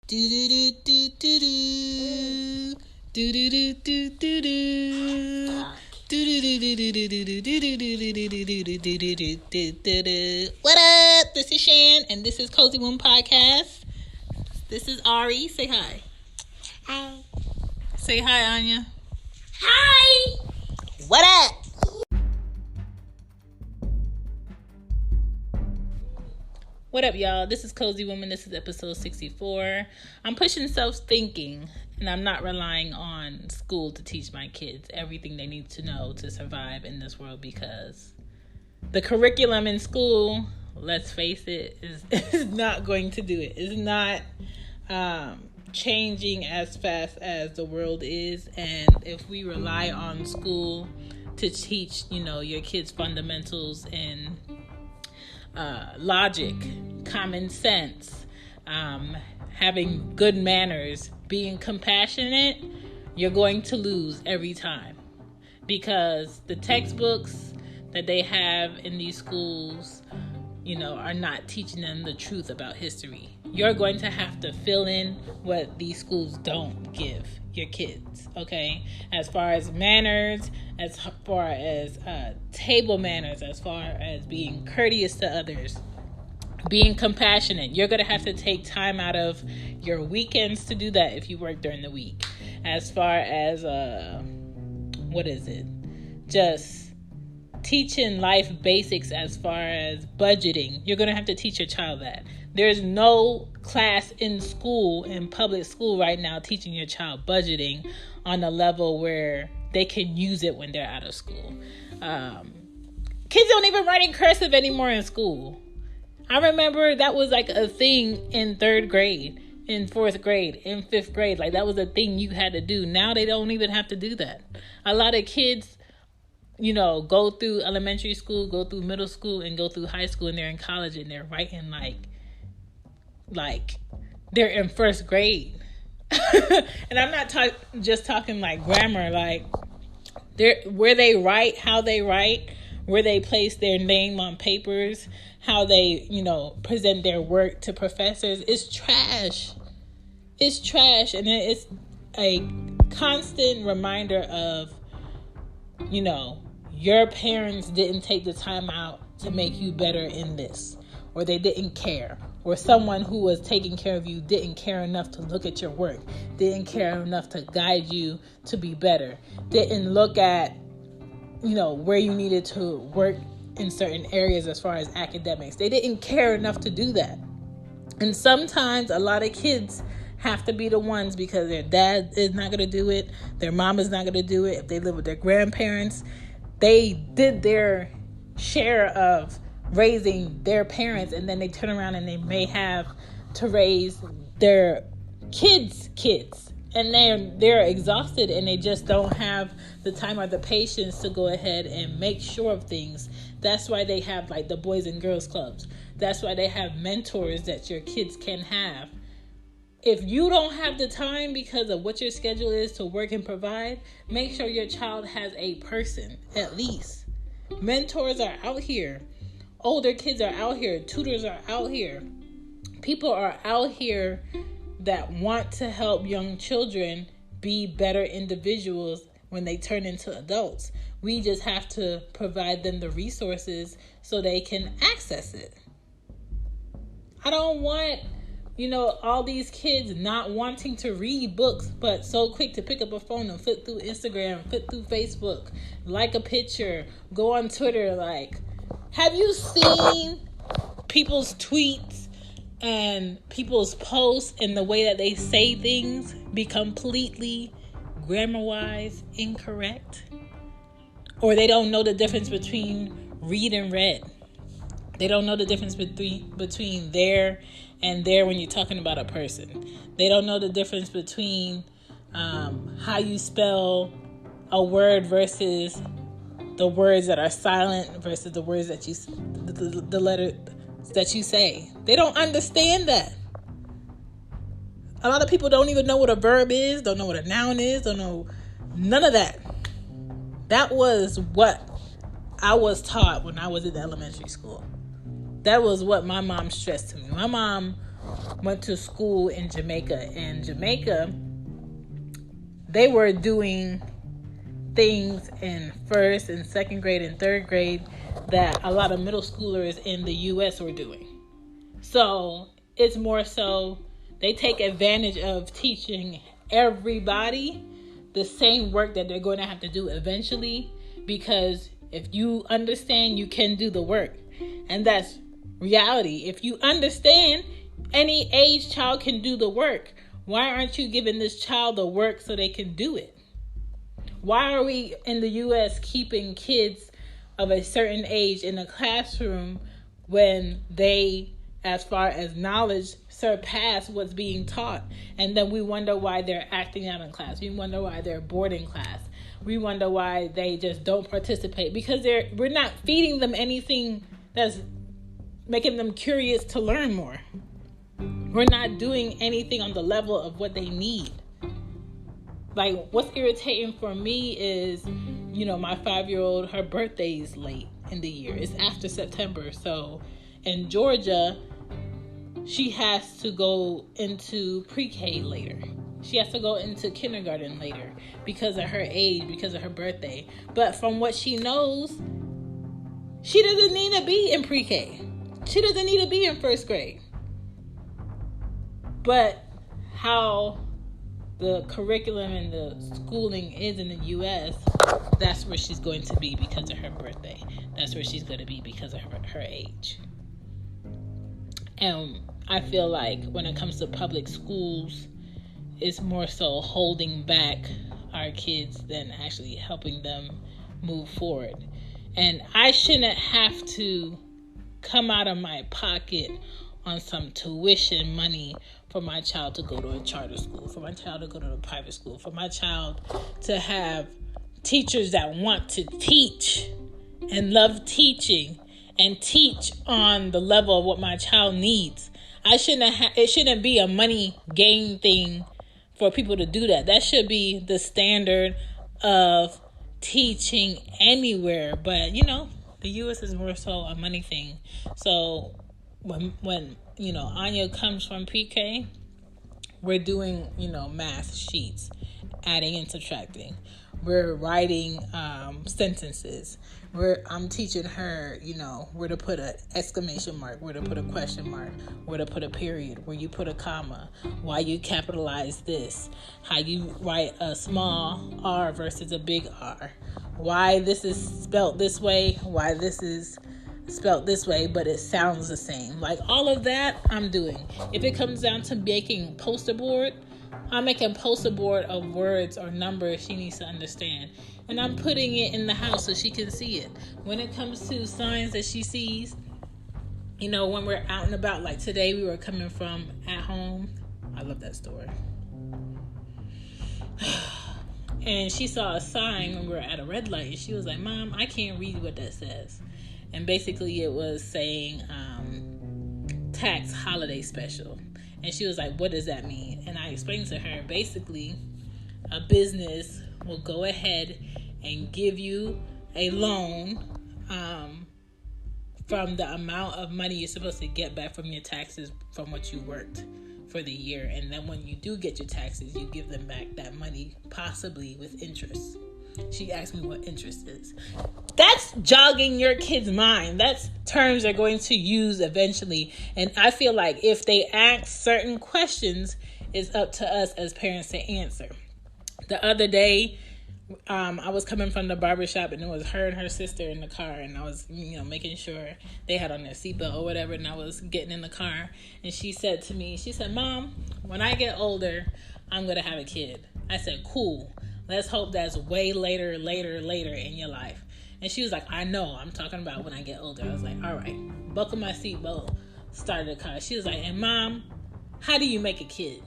Do do do do do do. Do do do do do do. What up? This is Shan, and this is Cozy Womb Podcast. This is Ari. Say hi. Hi. Say hi, Anya. Hi. What up? What up, y'all? This is Cozy Woman. This is episode 64. I'm pushing self-thinking, and I'm not relying on school to teach my kids everything they need to know to survive in this world, because the curriculum in school, let's face it, is not going to do it. It's not changing as fast as the world is, and if we rely on school to teach, your kids fundamentals in logic, common sense, having good manners, being compassionate, you're going to lose every time, because the textbooks that they have in these schools, are not teaching them the truth about history. You're going to have to fill in what these schools don't give your kids, okay? As far as manners, as far as table manners, as far as being courteous to others, being compassionate. You're going to have to take time out of your weekends to do that if you work during the week. As far as, just teaching life basics as far as budgeting. You're going to have to teach your child that. There's no class in school, in public school right now, teaching your child budgeting on a level where they can use it when they're out of school. Kids don't even write in cursive anymore in school. I remember that was like a thing in 3rd grade, in 4th grade, in 5th grade. Like, that was a thing you had to do. Now they don't even have to do that. A lot of kids, go through elementary school, go through middle school, and go through high school, and they're in college, and they're writing like they're in 1st grade. And I'm not just talking like grammar, like where they write, how they write, where they place their name on papers, how they, present their work to professors. It's trash. It's trash. And it's a constant reminder of, your parents didn't take the time out to make you better in this, or they didn't care, or someone who was taking care of you didn't care enough to look at your work, didn't care enough to guide you to be better, didn't look at, where you needed to work in certain areas as far as academics. They didn't care enough to do that. And sometimes a lot of kids have to be the ones, because their dad is not going to do it, their mom is not going to do it. If they live with their grandparents, they did their share of raising their parents, and then they turn around and they may have to raise their kids, and they're exhausted, and they just don't have the time or the patience to go ahead and make sure of things. That's why they have like the Boys and Girls Clubs. That's why they have mentors that your kids can have. If you don't have the time because of what your schedule is to work and provide, make sure your child has a person, at least. Mentors are out here. Older kids are out here. Tutors are out here. People are out here that want to help young children be better individuals when they turn into adults. We just have to provide them the resources so they can access it. I don't want, all these kids not wanting to read books, but so quick to pick up a phone and flip through Instagram, flip through Facebook, like a picture, go on Twitter. Like, have you seen people's tweets and people's posts and the way that they say things be completely grammar-wise incorrect? Or they don't know the difference between read and read. They don't know the difference between there and there when you're talking about a person. They don't know the difference between how you spell a word versus the words that are silent versus the words that the letter that you say. They don't understand that. A lot of people don't even know what a verb is, don't know what a noun is, don't know none of that. That was what I was taught when I was in elementary school. That was what my mom stressed to me. My mom went to school in Jamaica. In Jamaica, they were doing things in first and second grade and third grade that a lot of middle schoolers in the U.S. were doing. So it's more so they take advantage of teaching everybody the same work that they're going to have to do eventually, because if you understand, you can do the work. And that's reality. If you understand, any age child can do the work. Why aren't you giving this child the work so they can do it? Why are we in the U.S. keeping kids of a certain age in a classroom when they, as far as knowledge, surpass what's being taught? And then we wonder why they're acting out in class. We wonder why they're bored in class. We wonder why they just don't participate, because we're not feeding them anything that's making them curious to learn more. We're not doing anything on the level of what they need. Like, what's irritating for me is, my 5-year-old, her birthday is late in the year. It's after September. So in Georgia, she has to go into pre-K later. She has to go into kindergarten later because of her age, because of her birthday. But from what she knows, she doesn't need to be in pre-K. She doesn't need to be in first grade. But how the curriculum and the schooling is in the U.S., that's where she's going to be because of her birthday. That's where she's going to be because of her age. And I feel like when it comes to public schools, it's more so holding back our kids than actually helping them move forward. And I shouldn't have to come out of my pocket on some tuition money for my child to go to a charter school, for my child to go to a private school, for my child to have teachers that want to teach and love teaching and teach on the level of what my child needs. It shouldn't be a money gain thing for people to do that. That should be the standard of teaching anywhere. But, the U.S. is more so a money thing. So when Anya comes from pre-K, we're doing, math sheets, adding and subtracting. We're writing sentences. I'm teaching her, where to put an exclamation mark, where to put a question mark, where to put a period, where you put a comma, why you capitalize this, how you write a small R versus a big R, why this is spelt this way, why this is spelt this way, but it sounds the same. Like, all of that I'm doing. If it comes down to making poster board, I'm making poster board of words or numbers she needs to understand. And I'm putting it in the house so she can see it. When it comes to signs that she sees, when we're out and about, like today we were coming from at home. I love that story. And she saw a sign when we were at a red light. And she was like, Mom, I can't read what that says. And basically it was saying tax holiday special. And she was like, what does that mean? And I explained to her, basically, a business will go ahead and give you a loan from the amount of money you're supposed to get back from your taxes from what you worked for the year. And then when you do get your taxes, you give them back that money, possibly with interest. She asked me what interest is. That's jogging your kid's mind. That's terms they're going to use eventually. And I feel like if they ask certain questions, it's up to us as parents to answer. The other day, I was coming from the barbershop, and it was her and her sister in the car, and I was, making sure they had on their seatbelt or whatever, and I was getting in the car, and she said to me, Mom, when I get older, I'm going to have a kid. I said, cool. Let's hope that's way later in your life. And she was like, I know, I'm talking about when I get older. I was like, all right, buckle my seatbelt, started the car. She was like, and Mom, how do you make a kid?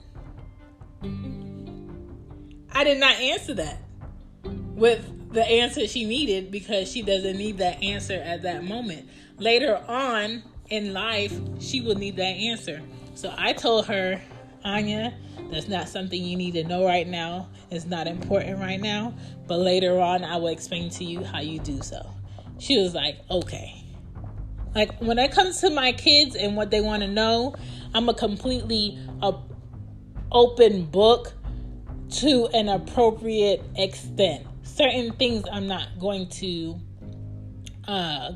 I did not answer that with the answer she needed, because she doesn't need that answer at that moment. Later on in life, she will need that answer. So I told her, Anya, that's not something you need to know right now. It's not important right now. But later on, I will explain to you how you do so. She was like, okay. Like, when it comes to my kids and what they want to know, I'm a completely open book to an appropriate extent. Certain things I'm not going to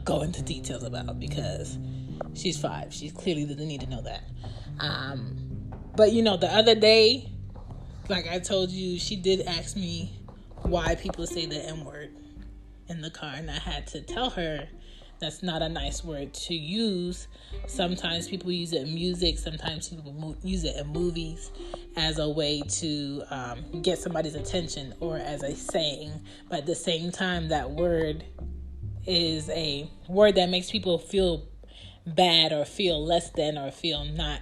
go into details about because she's 5. She clearly doesn't need to know that. But the other day, like I told you, she did ask me why people say the N-word in the car, and I had to tell her that's not a nice word to use. Sometimes people use it in music, sometimes people use it in movies as a way to get somebody's attention or as a saying. But at the same time, that word is a word that makes people feel bad or feel less than or feel not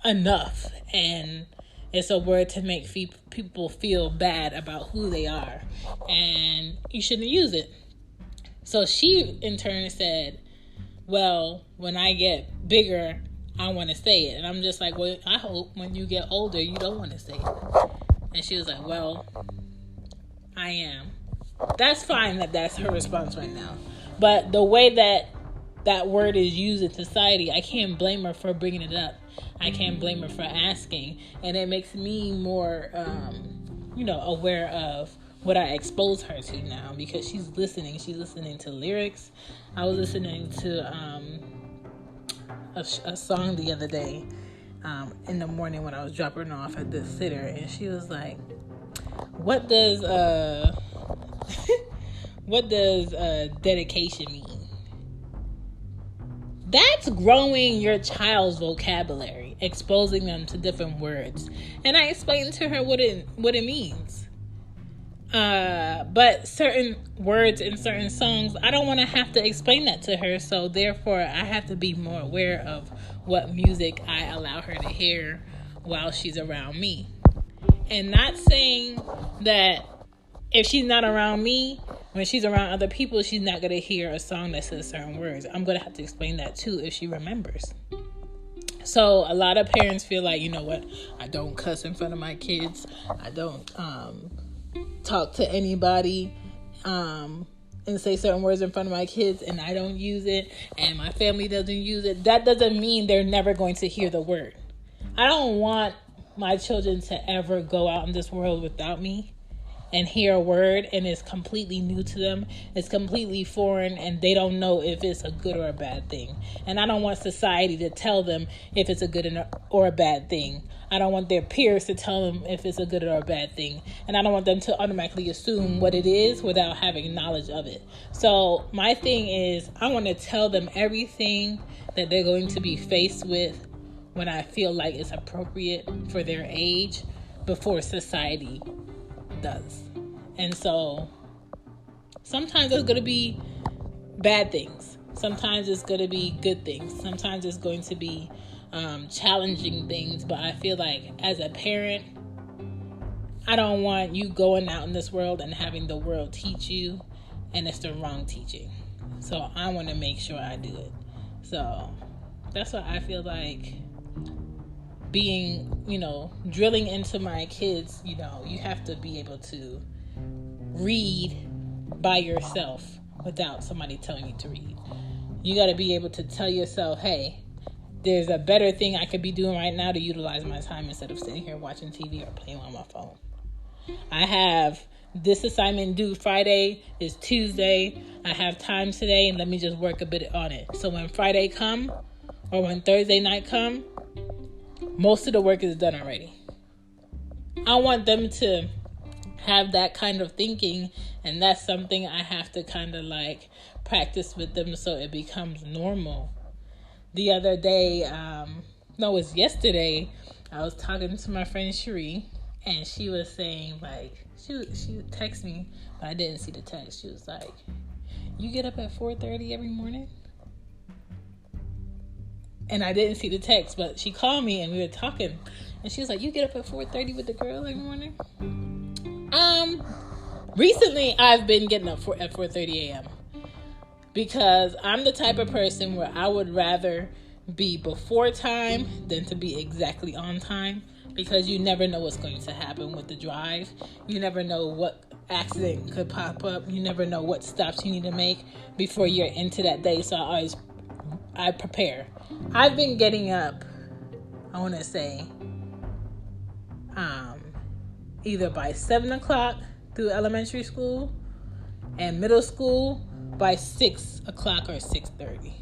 enough. And it's a word to make people feel bad about who they are. And you shouldn't use it. So she, in turn, said, well, when I get bigger, I want to say it. And I'm just like, well, I hope when you get older, you don't want to say it. And she was like, well, I am. That's fine that's her response right now. But the way that word is used in society, I can't blame her for bringing it up. I can't blame her for asking. And it makes me more, aware of what I expose her to now because she's listening. She's listening to lyrics. I was listening to a song the other day in the morning when I was dropping her off at the sitter, and she was like, what does dedication mean? That's growing your child's vocabulary, exposing them to different words. And I explained to her what it means. But certain words in certain songs, I don't want to have to explain that to her. So therefore, I have to be more aware of what music I allow her to hear while she's around me. And not saying that if she's not around me, when she's around other people, she's not going to hear a song that says certain words. I'm going to have to explain that too if she remembers. So a lot of parents feel like, I don't cuss in front of my kids. I don't talk to anybody and say certain words in front of my kids, and I don't use it, and my family doesn't use it. That doesn't mean they're never going to hear the word. I don't want my children to ever go out in this world without me and hear a word and it's completely new to them, it's completely foreign, and they don't know if it's a good or a bad thing. And I don't want society to tell them if it's a good or a bad thing. I don't want their peers to tell them if it's a good or a bad thing. And I don't want them to automatically assume what it is without having knowledge of it. So my thing is, I want to tell them everything that they're going to be faced with when I feel like it's appropriate for their age before society does. And so sometimes it's going to be bad things. Sometimes it's going to be good things. Sometimes it's going to be challenging things. But I feel like as a parent, I don't want you going out in this world and having the world teach you and it's the wrong teaching. So I want to make sure I do it. So that's what I feel like being, drilling into my kids, you have to be able to read by yourself without somebody telling you to read. You got to be able to tell yourself, hey, there's a better thing I could be doing right now to utilize my time instead of sitting here watching TV or playing on my phone. I have this assignment due Friday, is Tuesday. I have time today, and let me just work a bit on it. So when Friday come or when Thursday night come, most of the work is done already. I want them to have that kind of thinking, and that's something I have to kind of like practice with them so it becomes normal. The other day, it was yesterday, I was talking to my friend Cherie, and she was saying, like, she texted me, but I didn't see the text. She was like, you get up at 4:30 every morning? And I didn't see the text, but she called me and we were talking. And she was like, you get up at 4:30 with the girl every morning? Recently, I've been getting up at 4:30 a.m. because I'm the type of person where I would rather be before time than to be exactly on time, because you never know what's going to happen with the drive. You never know what accident could pop up. You never know what stops you need to make before you're into that day. So I always I prepare. I've been getting up, I want to say, either by 7 o'clock through elementary school and middle school by 6 o'clock or 6:30.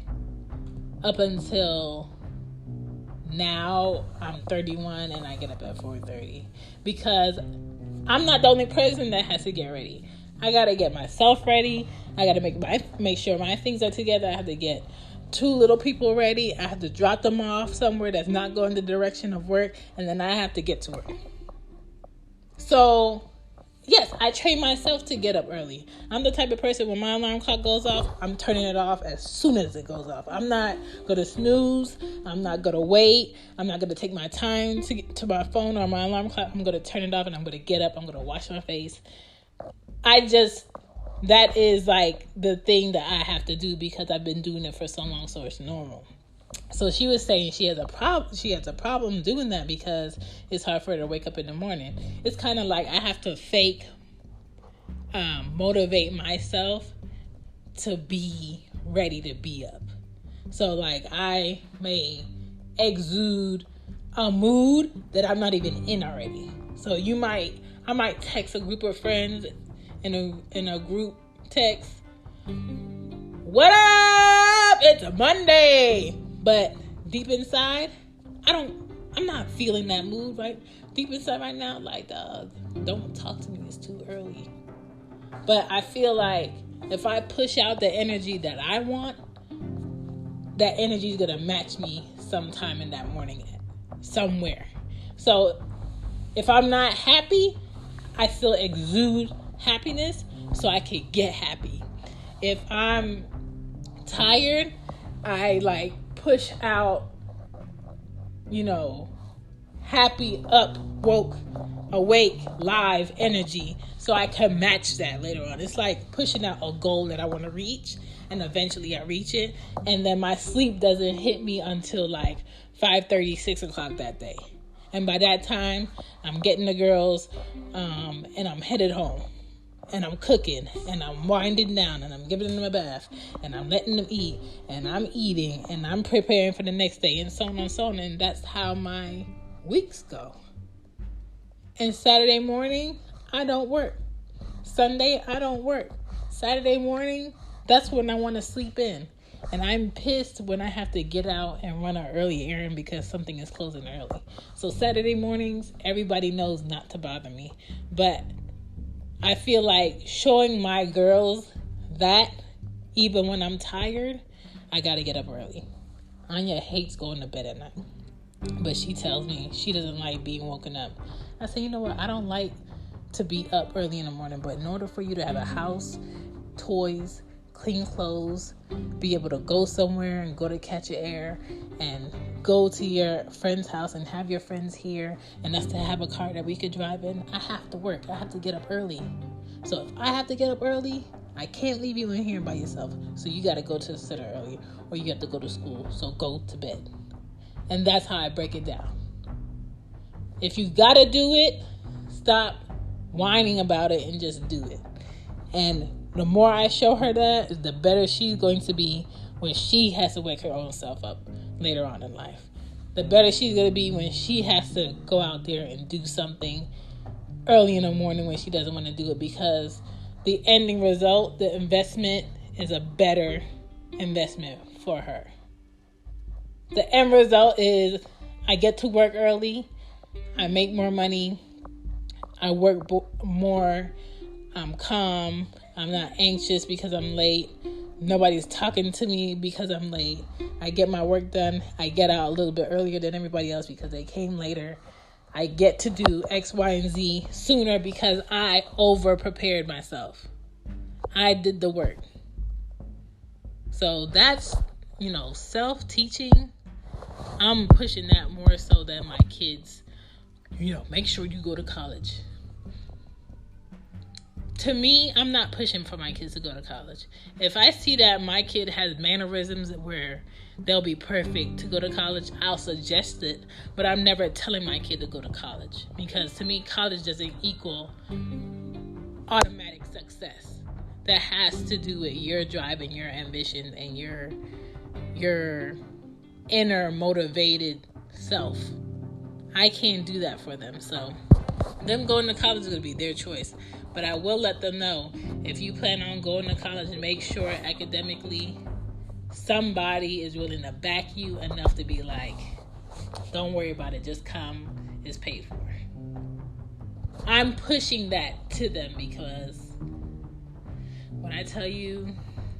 Up until now, I'm 31 and I get up at 4:30 because I'm not the only person that has to get ready. I got to get myself ready. I got to make sure my things are together. I have to get 2 little people ready. I have to drop them off somewhere that's not going the direction of work, and then I have to get to work. So, yes, I train myself to get up early. I'm the type of person, when my alarm clock goes off, I'm turning it off as soon as it goes off. I'm not going to snooze. I'm not going to wait. I'm not going to take my time to get to my phone or my alarm clock. I'm going to turn it off and I'm going to get up. I'm going to wash my face. That is like the thing that I have to do because I've been doing it for so long, so it's normal. So she was saying she has a problem doing that because it's hard for her to wake up in the morning. It's kind of like I have to fake motivate myself to be ready to be up. So like I may exude a mood that I'm not even in already. So I might text a group of friends in a group text, "What up? It's a Monday." But deep inside, I'm not feeling that mood, right? Deep inside right now, like, dog, don't talk to me, it's too early. But I feel like if I push out the energy that I want, that energy is going to match me sometime in that morning somewhere. So if I'm not happy, I still exude happiness so I could get happy. If I'm tired, I like push out, happy, up, woke, awake, live energy so I can match that later on. It's like pushing out a goal that I want to reach, and eventually I reach it, and then my sleep doesn't hit me until like 5:30, 6 o'clock that day. And by that time, I'm getting the girls, and I'm headed home. And I'm cooking, and I'm winding down, and I'm giving them a bath, and I'm letting them eat, and I'm eating, and I'm preparing for the next day, and so on and so on. And that's how my weeks go. And Saturday morning, I don't work. Sunday, I don't work. Saturday morning, that's when I want to sleep in. And I'm pissed when I have to get out and run an early errand because something is closing early. So Saturday mornings, everybody knows not to bother me. But I feel like showing my girls that even when I'm tired, I got to get up early. Anya hates going to bed at night. But she tells me she doesn't like being woken up. I say, you know what? I don't like to be up early in the morning. But in order for you to have a house, toys, clean clothes, be able to go somewhere and go to catch air and go to your friend's house and have your friends here and us to have a car that we could drive in, I have to work. I have to get up early. So if I have to get up early, I can't leave you in here by yourself. So you got to go to the center early or you have to go to school. So go to bed. And that's how I break it down. If you got to do it, stop whining about it and just do it. And the more I show her that, the better she's going to be when she has to wake her own self up later on in life. The better she's going to be when she has to go out there and do something early in the morning when she doesn't want to do it, because the ending result, the investment, is a better investment for her. The end result is I get to work early, I make more money, I work more, I'm calm, I'm not anxious because I'm late. Nobody's talking to me because I'm late. I get my work done. I get out a little bit earlier than everybody else because they came later. I get to do X, Y, and Z sooner because I over-prepared myself. I did the work. So that's, self-teaching. I'm pushing that more so than my kids, make sure you go to college. To me, I'm not pushing for my kids to go to college. If I see that my kid has mannerisms where they'll be perfect to go to college, I'll suggest it. But I'm never telling my kid to go to college. Because to me, college doesn't equal automatic success. That has to do with your drive and your ambition and your your inner motivated self. I can't do that for them. So them going to college is going to be their choice. But I will let them know, if you plan on going to college, make sure academically somebody is willing to back you enough to be like, don't worry about it, just come, it's paid for. I'm pushing that to them, because when I tell you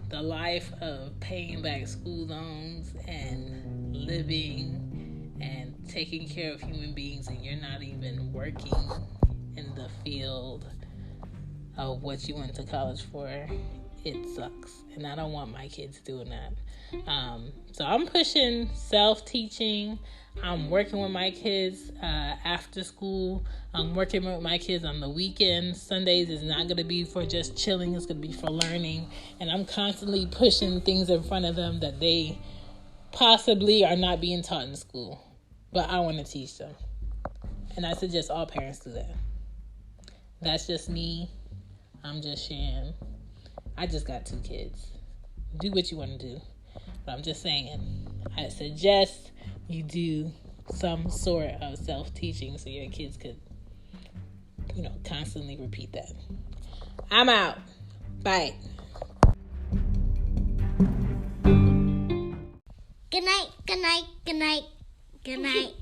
the life of paying back school loans and living and taking care of human beings, and you're not even working in the field of what you went to college for, it sucks. And I don't want my kids doing that. So I'm pushing self-teaching. I'm working with my kids after school. I'm working with my kids on the weekends. Sundays is not going to be for just chilling. It's going to be for learning. And I'm constantly pushing things in front of them that they possibly are not being taught in school. But I want to teach them. And I suggest all parents do that. That's just me. I'm just sharing. I just got 2 kids. Do what you want to do. But I'm just saying, I suggest you do some sort of self-teaching so your kids could, constantly repeat that. I'm out. Bye. Good night, good night, good night, good night.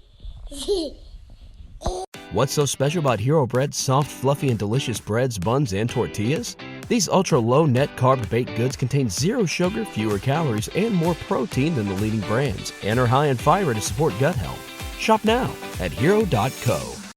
What's so special about Hero Bread's soft, fluffy, and delicious breads, buns, and tortillas? These ultra-low net-carb baked goods contain 0 sugar, fewer calories, and more protein than the leading brands, and are high in fiber to support gut health. Shop now at Hero.co.